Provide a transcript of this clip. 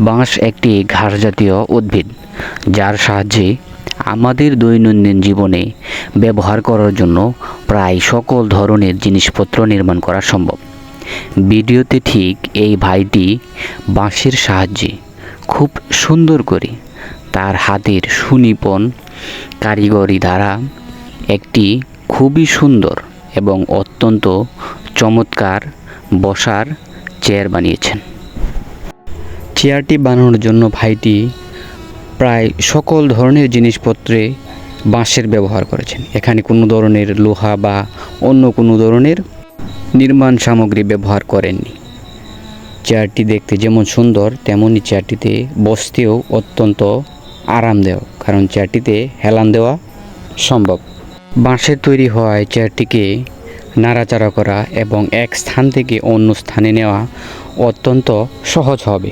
বাঁশ একটি ঘাস জাতীয় উদ্ভিদ যার সাহায্যে আমাদের দৈনন্দিন জীবনে ব্যবহার করার জন্য প্রায় সকল ধরনের জিনিসপত্র নির্মাণ করা সম্ভব। ভিডিওতে ঠিক এই ভাইটি বাঁশের সাহায্যে খুব সুন্দর করে তার হাতের সুনিপুণ কারিগরি দ্বারা একটি খুবই সুন্দর এবং অত্যন্ত চমৎকার বসার চেয়ার বানিয়েছেন। চেয়ারটি বানানোর জন্য ভাইটি প্রায় সকল ধরনের জিনিসপত্রে বাঁশের ব্যবহার করেছেন। এখানে কোনো ধরনের লোহা বা অন্য কোনো ধরনের নির্মাণ সামগ্রী ব্যবহার করেননি। চেয়ারটি দেখতে যেমন সুন্দর তেমনই চেয়ারটিতে বসতেও অত্যন্ত আরামদায়ক, কারণ চেয়ারটিতে হেলান দেওয়া সম্ভব। বাঁশের তৈরি হওয়ায় চেয়ারটিকে নাড়াচাড়া করা এবং এক স্থান থেকে অন্য স্থানে নেওয়া অত্যন্ত সহজ হবে।